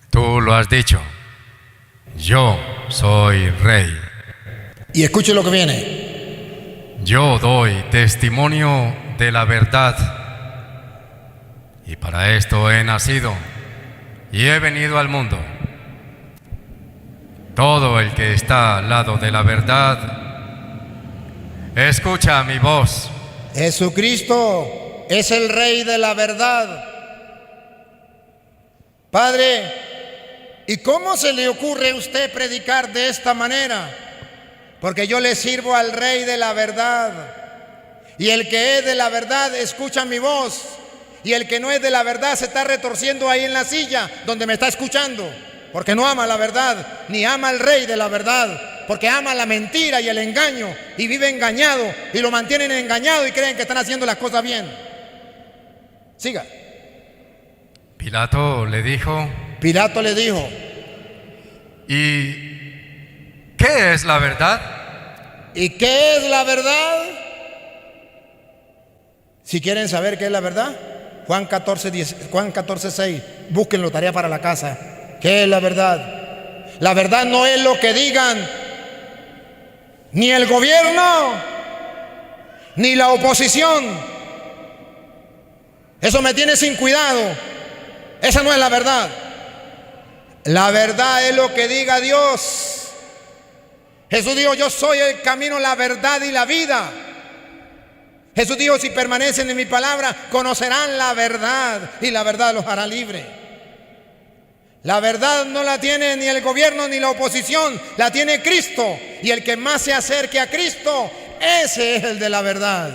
tú lo has dicho, yo soy rey. Y escuche lo que viene. Yo doy testimonio de la verdad, y para esto he nacido y he venido al mundo. Todo el que está al lado de la verdad escucha mi voz. Jesucristo es el Rey de la verdad. Padre, ¿y cómo se le ocurre a usted predicar de esta manera? Porque yo le sirvo al Rey de la verdad. Y el que es de la verdad escucha mi voz. Y el que no es de la verdad se está retorciendo ahí en la silla donde me está escuchando. Porque no ama la verdad, ni ama al Rey de la verdad. Porque ama la mentira y el engaño. Y vive engañado y lo mantienen engañado y creen que están haciendo las cosas bien. Siga. Pilato le dijo: ¿y qué es la verdad? ¿Y qué es la verdad? Si quieren saber qué es la verdad, Juan 14:6, búsquenlo, tarea para la casa. ¿Qué es la verdad? La verdad no es lo que digan ni el gobierno ni la oposición. Eso me tiene sin cuidado. Esa no es la verdad. La verdad es lo que diga Dios. Jesús dijo: yo soy el camino, la verdad y la vida. Jesús dijo: si permanecen en mi palabra, conocerán la verdad y la verdad los hará libre. La verdad no la tiene ni el gobierno ni la oposición, la tiene Cristo. Y el que más se acerque a Cristo, ese es el de la verdad.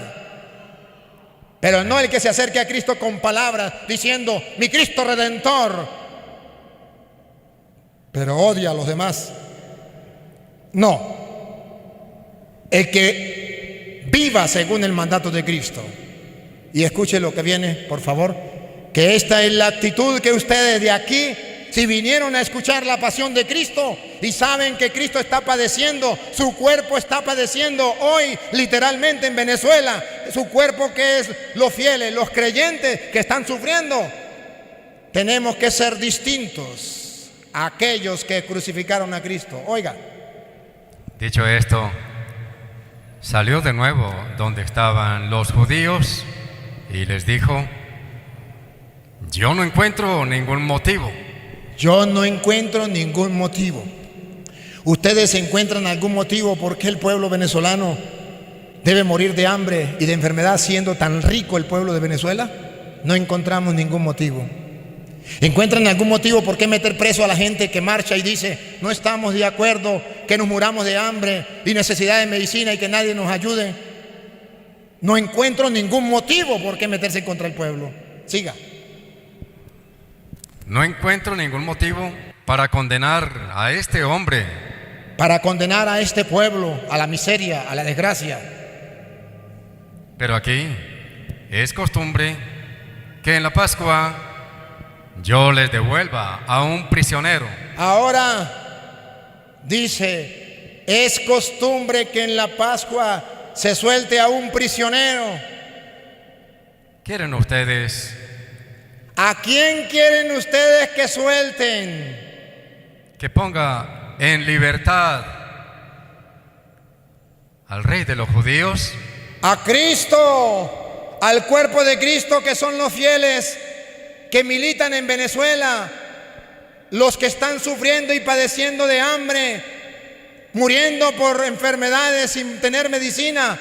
Pero no el que se acerque a Cristo con palabras diciendo: mi Cristo Redentor, pero odia a los demás. No, el que viva según el mandato de Cristo. Y escuche lo que viene, por favor, que esta es la actitud que ustedes de aquí, si vinieron a escuchar la pasión de Cristo y saben que Cristo está padeciendo, su cuerpo está padeciendo hoy literalmente en Venezuela, su cuerpo que es los fieles, los creyentes que están sufriendo, tenemos que ser distintos a aquellos que crucificaron a Cristo. Oiga. Dicho esto, salió de nuevo donde estaban los judíos y les dijo: yo no encuentro ningún motivo. Yo no encuentro ningún motivo. ¿Ustedes encuentran algún motivo por qué el pueblo venezolano debe morir de hambre y de enfermedad siendo tan rico el pueblo de Venezuela? No encontramos ningún motivo. ¿Encuentran algún motivo por qué meter preso a la gente que marcha y dice, no estamos de acuerdo, que nos muramos de hambre y necesidad de medicina y que nadie nos ayude? No encuentro ningún motivo por qué meterse contra el pueblo. Siga. No encuentro ningún motivo para condenar a este hombre, Para condenar a este pueblo a la miseria, a la desgracia. pero aquí es costumbre que en la Pascua yo les devuelva a un prisionero. Ahora dice, es costumbre que en la Pascua se suelte a un prisionero. ¿Quieren ustedes ¿A quién quieren ustedes que suelten? que ponga en libertad al rey de los judíos? A Cristo, al cuerpo de Cristo, que son los fieles que militan en Venezuela, los que están sufriendo y padeciendo de hambre, muriendo por enfermedades sin tener medicina.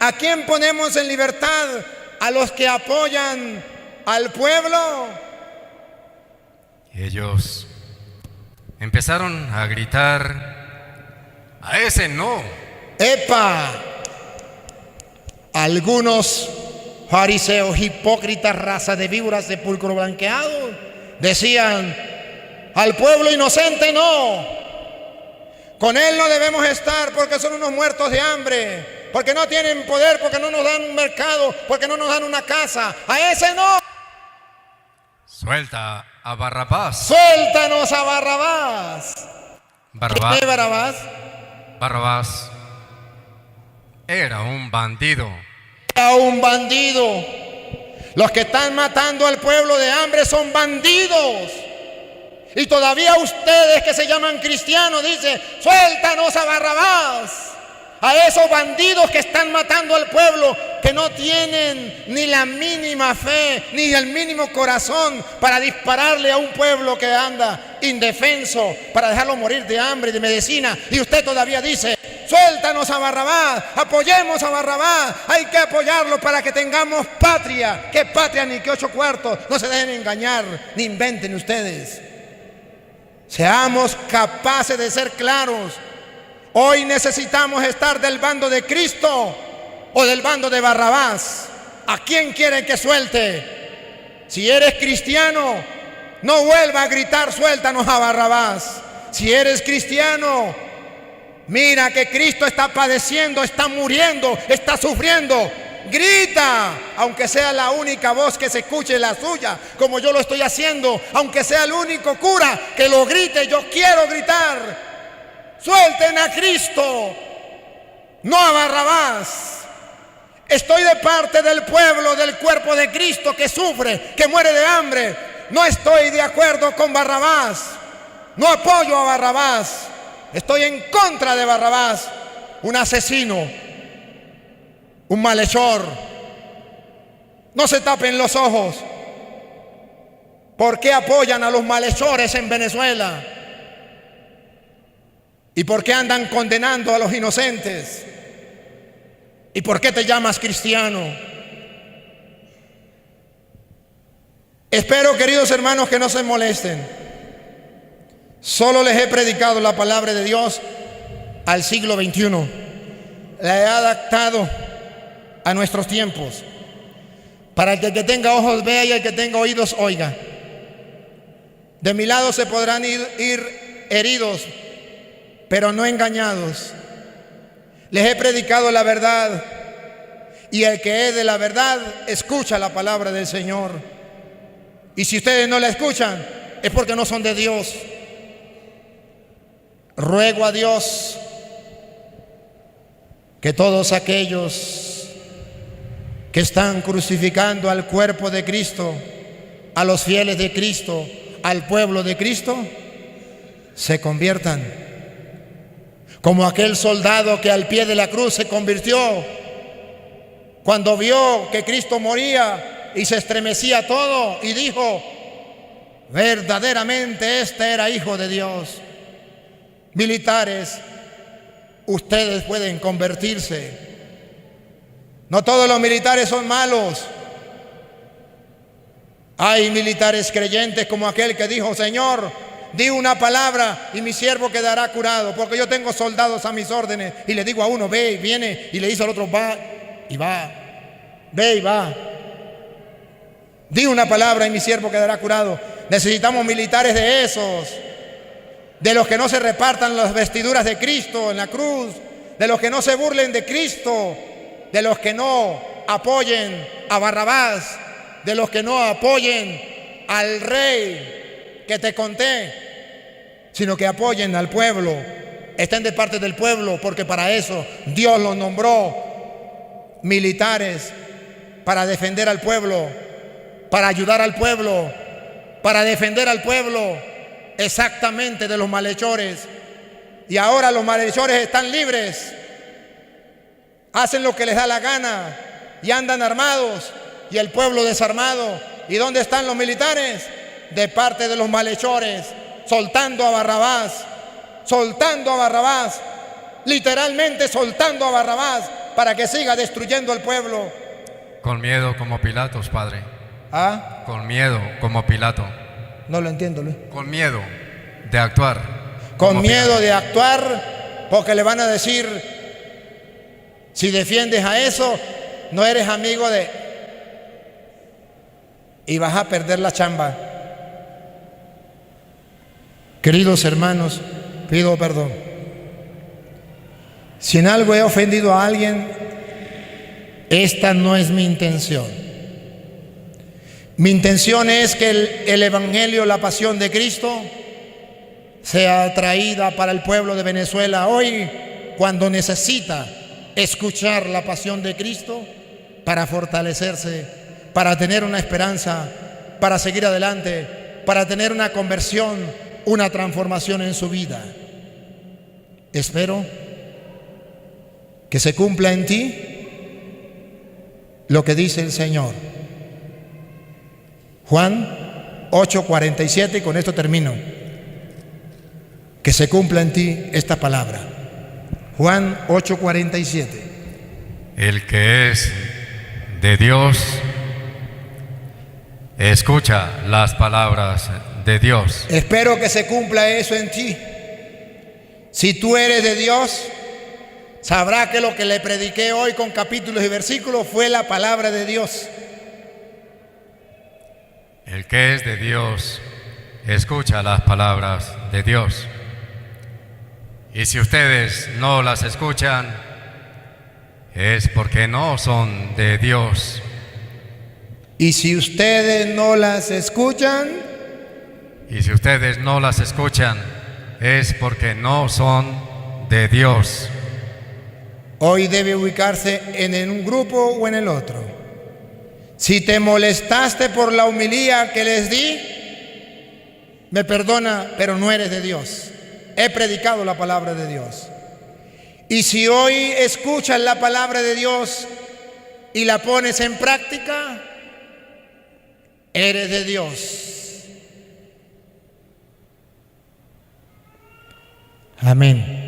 ¿A quién ponemos en libertad? ¿A los que apoyan al pueblo? Ellos empezaron a gritar, a ese no. ¡Epa! Algunos fariseos, hipócritas, raza de víboras, sepulcro blanqueado, decían, al pueblo inocente no, con él no debemos estar porque son unos muertos de hambre, porque no tienen poder, porque no nos dan un mercado, porque no nos dan una casa. A ese no. Suelta a Barrabás. Suéltanos a Barrabás. Barrabás, ¿Qué Barrabás? Barrabás era un bandido. A un bandido. Los que están matando al pueblo de hambre son bandidos. Y todavía ustedes que se llaman cristianos dicen, suéltanos a Barrabás. A esos bandidos que están matando al pueblo, que no tienen ni la mínima fe, ni el mínimo corazón para dispararle a un pueblo que anda indefenso, para dejarlo morir de hambre y de medicina. Y usted todavía dice, suéltanos a Barrabás, apoyemos a Barrabás, hay que apoyarlo para que tengamos patria. ¿Qué patria ni qué 8 cuartos? No se dejen engañar, ni inventen ustedes. Seamos capaces de ser claros. Hoy necesitamos estar del bando de Cristo o del bando de Barrabás. ¿A quién quieren que suelte? Si eres cristiano, no vuelva a gritar, suéltanos a Barrabás. Si eres cristiano, mira que Cristo está padeciendo, está muriendo, está sufriendo. Grita, aunque sea la única voz que se escuche la suya, como yo lo estoy haciendo, aunque sea el único cura que lo grite, yo quiero gritar. Suelten a Cristo, no a Barrabás. Estoy de parte del pueblo, del cuerpo de Cristo que sufre, que muere de hambre. No estoy de acuerdo con Barrabás. No apoyo a Barrabás. Estoy en contra de Barrabás, un asesino, un malhechor. No se tapen los ojos. ¿Por qué apoyan a los malhechores en Venezuela? ¿Y por qué andan condenando a los inocentes? ¿Y por qué te llamas cristiano? Espero, queridos hermanos, que no se molesten. Solo les he predicado la palabra de Dios al siglo XXI. La he adaptado a nuestros tiempos, para que el que tenga ojos vea y el que tenga oídos oiga. De mi lado se podrán ir heridos, pero no engañados. Les he predicado la verdad, y el que es de la verdad escucha la palabra del Señor. Y si ustedes no la escuchan, es porque no son de Dios. Ruego a Dios que todos aquellos que están crucificando al cuerpo de Cristo, a los fieles de Cristo, al pueblo de Cristo, se conviertan. Como aquel soldado que al pie de la cruz se convirtió cuando vio que Cristo moría y se estremecía todo y dijo, verdaderamente este era Hijo de Dios. Militares, ustedes pueden convertirse. No todos los militares son malos. Hay militares creyentes como aquel que dijo: Señor, di una palabra y mi siervo quedará curado, porque yo tengo soldados a mis órdenes. Y le digo a uno: ve y viene, y le dice al otro: va y va, ve y va. Di una palabra y mi siervo quedará curado. Necesitamos militares de esos, de los que no se repartan las vestiduras de Cristo en la cruz, de los que no se burlen de Cristo, de los que no apoyen a Barrabás, de los que no apoyen al rey que te conté, sino que apoyen al pueblo, estén de parte del pueblo, porque para eso Dios los nombró militares, para defender al pueblo, para ayudar al pueblo, para defender al pueblo exactamente de los malhechores. Y ahora los malhechores están libres, hacen lo que les da la gana y andan armados, y el pueblo desarmado. ¿Y dónde están los militares? De parte de los malhechores, soltando a Barrabás, literalmente soltando a Barrabás para que siga destruyendo al pueblo. Con miedo como Pilatos, Padre. ¿Ah? Con miedo como Pilato. No lo entiendo, Luis. Con miedo de actuar. Con miedo de actuar, porque le van a decir: si defiendes a eso, no eres amigo de... y vas a perder la chamba. Queridos hermanos, pido perdón. Si en algo he ofendido a alguien, esta no es mi intención. Mi intención es que el Evangelio, la pasión de Cristo, sea traída para el pueblo de Venezuela hoy, cuando necesita escuchar la pasión de Cristo para fortalecerse, para tener una esperanza, para seguir adelante, para tener una conversión, una transformación en su vida. Espero que se cumpla en ti lo que dice el Señor. Juan 8:47, y con esto termino. Que se cumpla en ti esta palabra. Juan 8:47. El que es de Dios escucha las palabras de Dios. Espero que se cumpla eso en ti. Si tú eres de Dios, sabrá que lo que le prediqué hoy con capítulos y versículos fue la palabra de Dios. El que es de Dios escucha las palabras de Dios. Y si ustedes no las escuchan, es porque no son de Dios. Y si ustedes no las escuchan, es porque no son de Dios. Hoy debe ubicarse en un grupo o en el otro. Si te molestaste por la homilía que les di, me perdona, pero no eres de Dios. He predicado la palabra de Dios. Y si hoy escuchas la palabra de Dios y la pones en práctica, eres de Dios. Amén.